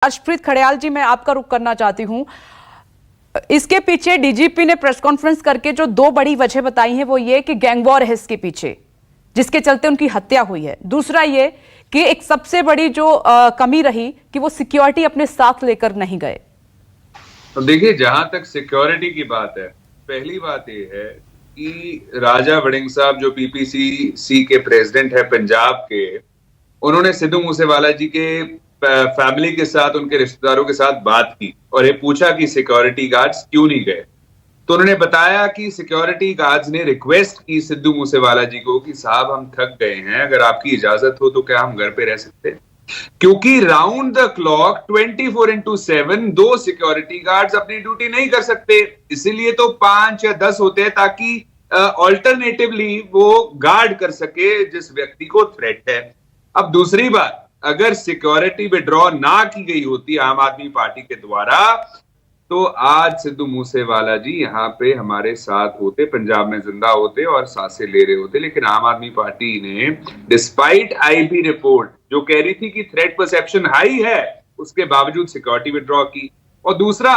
अर्शप्रीत खड़ेयाल जी, मैं आपका रुख करना चाहती हूं। इसके पीछे डीजीपी ने प्रेस कॉन्फ्रेंस करके जो दो बड़ी वजह बताई हैं वो ये कि गैंग वॉर है इसके पीछे, जिसके चलते उनकी हत्या हुई है। दूसरा ये कि एक सबसे बड़ी जो कमी रही कि वो सिक्योरिटी अपने साथ लेकर नहीं गए। तो देखिए, जहां तक सिक्योरिटी की बात है, पहली बात ये है कि राजा वड़िंग साहब जो पीपीसी के प्रेसिडेंट है पंजाब के, उन्होंने सिद्धू मूसेवाला जी के फैमिली के साथ, उनके रिश्तेदारों के साथ बात की और ये पूछा कि सिक्योरिटी गार्ड्स क्यों नहीं गए। तो उन्होंने बताया कि सिक्योरिटी गार्ड्स ने रिक्वेस्ट की सिद्धू मूसेवाला जी को कि साहब हम थक गए हैं, अगर आपकी इजाजत हो तो क्या हम घर पे रह सकते हैं, क्योंकि राउंड द क्लॉक 24/7 दो सिक्योरिटी गार्ड्स अपनी ड्यूटी नहीं कर सकते, इसीलिए तो 5 या 10 होते हैं ताकि ऑल्टरनेटिवली वो गार्ड कर सके जिस व्यक्ति को थ्रेट है। अब दूसरी बात, अगर सिक्योरिटी विड्रॉ ना की गई होती आम आदमी पार्टी के द्वारा तो आज सिद्धू मूसेवाला जी यहाँ पे हमारे साथ होते, पंजाब में जिंदा होते और सांसें ले रहे होते। लेकिन आम आदमी पार्टी ने डिस्पाइट आईबी रिपोर्ट जो कह रही थी कि थ्रेट परसेप्शन हाई है, उसके बावजूद सिक्योरिटी विड्रॉ की। और दूसरा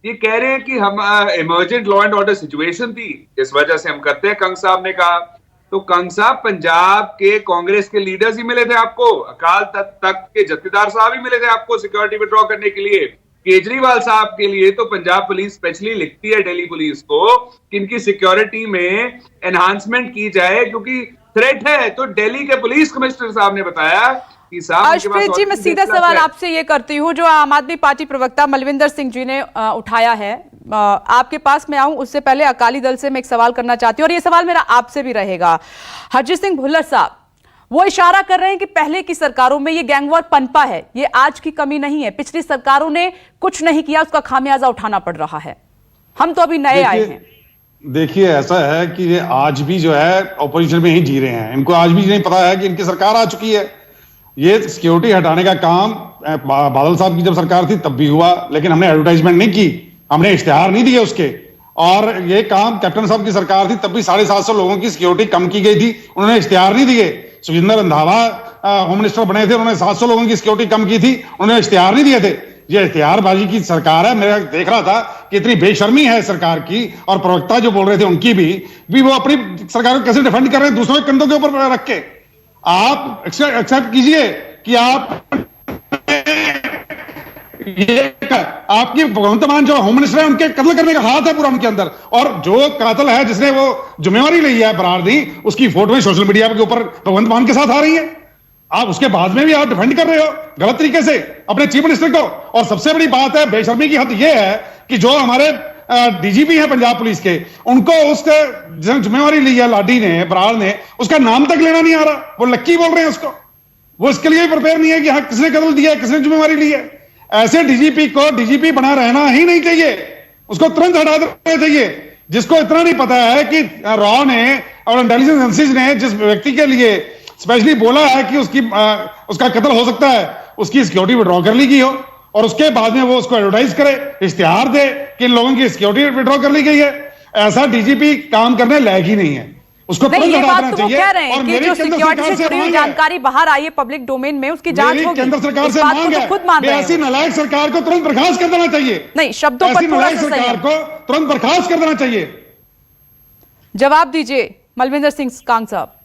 ये कह रहे हैं कि हम emergent law and order situation थी, इस वजह से हम करते हैं। कंग साहब ने कहा, तो कंग साहब पंजाब के कांग्रेस के लीडर्स ही मिले थे आपको, अकाल तख्त के जत्थेदार साहब ही मिले थे आपको सिक्योरिटी विड्रॉ करने के लिए। केजरीवाल साहब के लिए तो पंजाब पुलिस स्पेशली लिखती है दिल्ली पुलिस को कि इनकी सिक्योरिटी में एनहांसमेंट की जाए क्योंकि थ्रेट है। तो दिल्ली के पुलिस कमिश्नर साहब ने बताया कि साहब, अर्शप्रीत जी, मैं सीधा सवाल आपसे ये करती हूँ जो आम आदमी पार्टी प्रवक्ता मलविंदर सिंह जी ने उठाया है, आपके पास में आऊं उससे पहले अकाली दल से मैं एक सवाल करना चाहती हूँ और ये सवाल मेरा आपसे भी रहेगा। हरजीत सिंह भुल्लर साहब वो इशारा कर रहे हैं कि पहले की सरकारों में ये गैंगवॉर पनपा है, ये आज की कमी नहीं है, पिछली सरकारों ने कुछ नहीं किया, उसका खामियाजा उठाना पड़ रहा है, हम तो अभी नए आए हैं। देखिए, ऐसा है कि ये आज भी जो है ऑपोजिशन में ही जी रहे हैं, इनको आज भी नहीं पता है कि इनकी सरकार आ चुकी है। ये सिक्योरिटी हटाने का काम बादल साहब की जब सरकार थी तब भी हुआ, लेकिन हमने एडवर्टाइजमेंट नहीं की, हमने इश्तेहार नहीं दिए उसके। और ये काम कैप्टन साहब की सरकार थी तब भी 750 लोगों की सिक्योरिटी कम की गई थी, उन्होंने इश्तेहार नहीं दिए। सुखजिंदर रंधावा होम मिनिस्टर बने थे, उन्होंने 700 लोगों की सिक्योरिटी कम की थी, उन्होंने इश्तेहार नहीं दिए थे। ये इश्तेहारबाजी की सरकार है। मैं देख रहा था कि इतनी बेशर्मी है सरकार की, और प्रवक्ता जो बोल रहे थे उनकी भी वो अपनी सरकार को कैसे डिफेंड कर रहे हैं दूसरों के कंधों के ऊपर रख के। आप एक्सेप्ट कीजिए कि आपकी भगवंत मान जो होम मिनिस्टर है उनके कत्ल करने का हाथ है पूरा उनके अंदर, और जो कातिल है जिसने वो जिम्मेवारी ली है बरार दी, उसकी फोटो सोशल मीडिया के ऊपर भगवंत मान के साथ आ रही है। आप उसके बाद में भी आप डिफेंड कर रहे हो गलत तरीके से अपने चीफ मिनिस्टर को। और सबसे बड़ी बात है, बेशर्मी की हद यह है कि जो हमारे डीजीपी है पंजाब पुलिस के, उनको उसके जिम्मेवारी ली है लाडी ने, बरार ने, उसका नाम तक लेना नहीं आ रहा, वो लक्की बोल रहे हैं उसको। वो इसके लिए प्रिपेयर नहीं है कि हाँ किसने कत्ल दिया, किसने जिम्मेवारी ली है। ऐसे डीजीपी को डीजीपी बना रहना ही नहीं चाहिए, उसको तुरंत हटा देना चाहिए। जिसको इतना नहीं पता है कि रॉ ने और इंटेलिजेंस एजेंसीज ने जिस व्यक्ति के लिए स्पेशली बोला है कि उसका कत्ल हो सकता है, उसकी सिक्योरिटी विड्रॉ कर ली गई हो, और उसके बाद में वो उसको एडवर्टाइज करे, इश्तेहार दे कि इन लोगों की सिक्योरिटी विड्रॉ कर ली गई है, ऐसा डीजीपी काम करने लायक ही नहीं है। उसको नहीं, ये बात तो वो कह रहे हैं कि जो सिक्योरिटी से जुड़ी हुई जानकारी बाहर आई है पब्लिक डोमेन में, उसकी जांच होगी। केंद्र सरकार से मांग है, खुद मान रहे हैं। ऐसी नालायक सरकार को तुरंत बर्खास्त कर देना चाहिए। नहीं, शब्दों पर थोड़ा सा सरकार को तुरंत बर्खास्त कर देना चाहिए। जवाब दीजिए मलविंदर सिंह कांग साहब।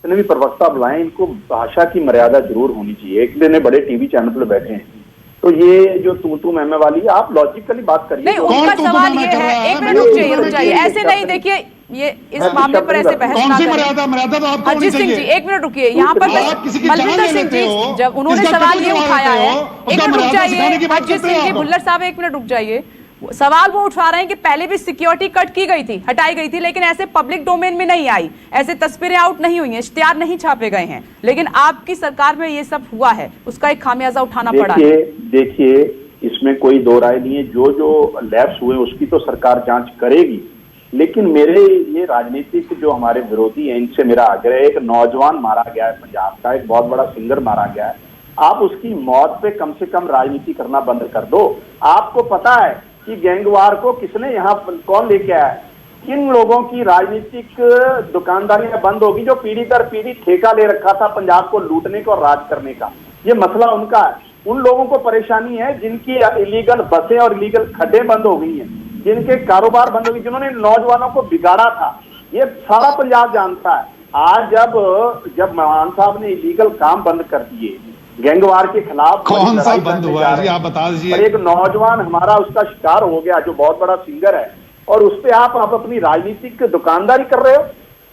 भी प्रवक्ता बुलाएं, इनको भाषा की मर्यादा जरूर होनी चाहिए। एक दिन बड़े टीवी चैनल पर बैठे हैं, तो ये जो तू मैं वाली, आप लॉजिकली बात करिए। नहीं, उनका सवाल ये है, एक मिनट रुक जाइए, ऐसे नहीं, देखिए ये इस मामले पर ऐसे बहस ना करें। हरजीत सिंह जी एक मिनट रुकिए, यहाँ पर मलविंदर सिंह जी जब उन्होंने सवाल ये उठाया है, एक मिनट रुक जाइए। हरजीत सिंह जी भुल्लर साहब एक मिनट रुक जाइए। सवाल वो उठा रहे हैं कि पहले भी सिक्योरिटी कट की गई थी, हटाई गई थी, लेकिन ऐसे पब्लिक डोमेन में नहीं आई, ऐसे तस्वीरें आउट नहीं हुई हैं, इश्तिहार नहीं छापे गए हैं, लेकिन आपकी सरकार में ये सब हुआ है, उसका एक खामियाजा उठाना पड़ा है। देखिए, इसमें कोई दो राय नहीं है, जो लैप्स हुए उसकी तो सरकार जांच करेगी, लेकिन मेरे ये राजनीतिक जो हमारे विरोधी हैं, इनसे मेरा आग्रह है, एक नौजवान मारा गया है पंजाब का, एक बहुत बड़ा सिंगर मारा गया है, आप उसकी मौत पे कम से कम राजनीति करना बंद कर दो। आपको पता है कि गैंगवार को किसने यहाँ कौन लेके आया, किन लोगों की राजनीतिक दुकानदारियां बंद होगी जो पीढ़ी दर पीढ़ी ठेका ले रखा था पंजाब को लूटने का और राज करने का। ये मसला उनका है। उन लोगों को परेशानी है जिनकी इलीगल बसें और इलीगल खड्डे बंद हो गई हैं, जिनके कारोबार बंद हो गए, जिन्होंने नौजवानों को बिगाड़ा था। ये सारा पंजाब जानता है। आज जब मान साहब ने इलीगल काम बंद कर दिए, गैंगवार के खिलाफ कौन सा बंद हुआ जी, आप बता दीजिए। और एक नौजवान हमारा उसका शिकार हो गया जो बहुत बड़ा सिंगर है, और उस पे आप अपनी राजनीतिक दुकानदारी कर रहे हो।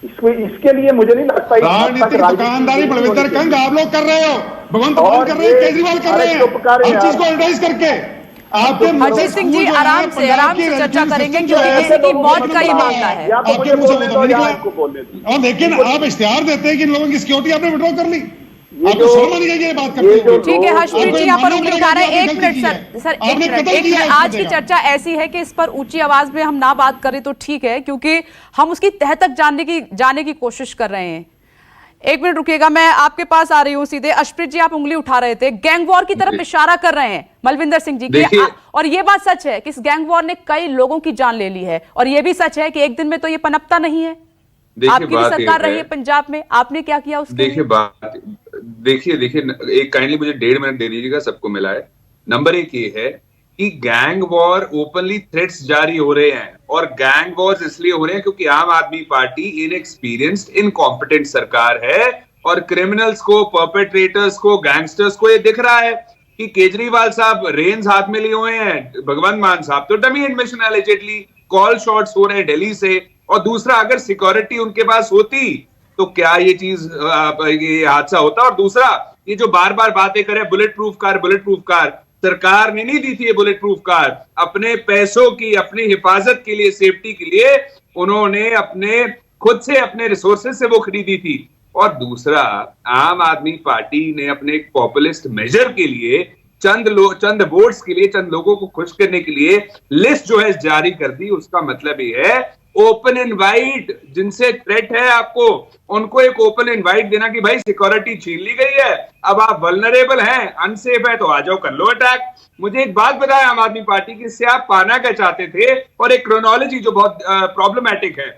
इसके लिए मुझे नहीं लगता राजनीतिक दुकानदारी बलविंदर कंग आप लोग कर रहे हो, भगवंत मान कर रहे हैं, केजरीवाल कर रहे हैं, हर चीज को एडवर्टाइज करके। हरजीत सिंह जी आराम से चर्चा करेंगे क्योंकि किसी की मौत का ये मामला है। आपके मुंह से वो निकला। और लेकिन आप इश्तिहार देते हैं कि लोगों की सिक्योरिटी आपने विड्रॉ कर ली, आपको शर्म नहीं है ये बात करते हैं। ठीक है, हर्षप्रीत जी यहाँ पर उंगली उठा रहे हैं। 1 मिनट सर, 1 मिनट। आज की चर्चा ऐसी है कि इस पर ऊंची आवाज में हम ना बात करें तो ठीक है, क्योंकि हम उसकी तह तक जाने की कोशिश कर रहे हैं। 1 मिनट रुकिएगा, मैं आपके पास आ रही हूँ सीधे। हर्षप्रीत जी आप उंगली उठा रहे थे, गैंग वॉर की तरफ इशारा कर रहे हैं मलविंदर सिंह जी की, और ये बात सच है कि इस गैंग वॉर ने कई लोगों की जान ले ली है, और ये भी सच है कि एक दिन में तो ये पनपता नहीं है। आपकी भी सरकार रही है पंजाब में, आपने क्या किया उसके देखिए एक काइंडली मुझे 1.5 मिनट दे दीजिएगा, सबको मिला है। नंबर 1 ये है कि गैंग वॉर ओपनली थ्रेट्स जारी हो रहे हैं, और गैंग वॉर्स इसलिए हो रहे हैं क्योंकि आम आदमी पार्टी इनएक्सपीरियंस्ड, इनकॉम्पिटेंट सरकार है, और क्रिमिनल्स को, परपेट्रेटर्स को, गैंगस्टर्स को ये दिख रहा है कि केजरीवाल साहब रेंज हाथ में लिए हुए हैं, भगवंत मान साहब तो dummy admission allegedly, call shots हो रहे हैं दिल्ली से। और दूसरा, अगर सिक्योरिटी उनके पास होती तो क्या ये चीज, ये हादसा होता? और दूसरा, ये जो बार बार बातें करे बुलेट प्रूफ कार, सरकार ने नहीं दी थी ये बुलेट प्रूफ कार, अपने पैसों की, अपनी हिफाजत के लिए, सेफ्टी के लिए उन्होंने अपने खुद से, अपने रिसोर्सेज से वो खरीदी थी। और दूसरा, आम आदमी पार्टी ने अपने एक पॉपुलिस्ट मेजर के लिए, चंद वोट्स के लिए, चंद लोगों को खुश करने के लिए लिस्ट जो है जारी कर दी। उसका मतलब ये है ओपन इनवाइट, जिनसे थ्रेट है आपको, उनको एक ओपन इनवाइट देना कि भाई सिक्योरिटी छीन ली गई है, अब आप वल्नरेबल हैं, अनसेफ है, तो आ जाओ कर लो अटैक। मुझे एक बात बताएं आम आदमी पार्टी की, इससे आप पाना क्या चाहते थे? और एक क्रोनोलॉजी जो बहुत प्रॉब्लमैटिक है।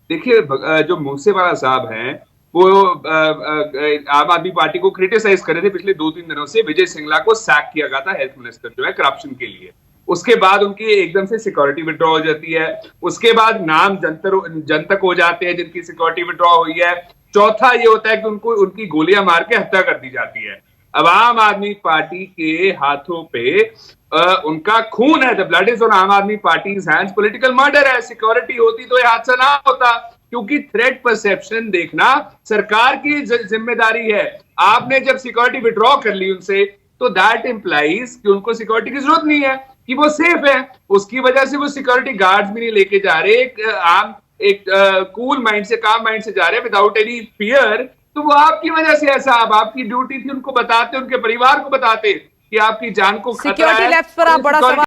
देखिए, जो मूसेवाला साहब हैं वो आम आदमी पार्टी को क्रिटिसाइज कर रहे थे पिछले 2-3 दिनों से। विजय सिंगला को सैक किया गया था हेल्थ मिनिस्टर जो है करप्शन के लिए, उसके बाद उनकी एकदम से सिक्योरिटी विड्रॉ हो जाती है, उसके बाद नाम जनतक हो जाते हैं जिनकी सिक्योरिटी विड्रॉ हुई है। चौथा ये होता है कि उनको, उनकी गोलियां मार के हत्या कर दी जाती है। अब आम आदमी पार्टी के हाथों पे उनका खून है, द ब्लड इज ऑन आम आदमी पार्टीज हैंड्स, पॉलिटिकल मर्डर है। सिक्योरिटी होती तो ये हादसा ना होता, क्योंकि थ्रेट परसेप्शन देखना सरकार की जिम्मेदारी है। आपने जब सिक्योरिटी विड्रॉ कर ली उनसे, तो दैट इंप्लाइज कि उनको सिक्योरिटी की जरूरत नहीं है, कि वो सेफ है। उसकी वजह से वो सिक्योरिटी गार्ड्स भी नहीं लेके जा रहे, एक कूल माइंड से, काम माइंड से जा रहे, विदाउट एनी फियर। तो वो आपकी वजह से ऐसा, अब आपकी ड्यूटी थी उनको बताते, उनके परिवार को बताते कि आपकी जान को खतरा है। सिक्योरिटी लैब्स पर आप बड़ा सवाल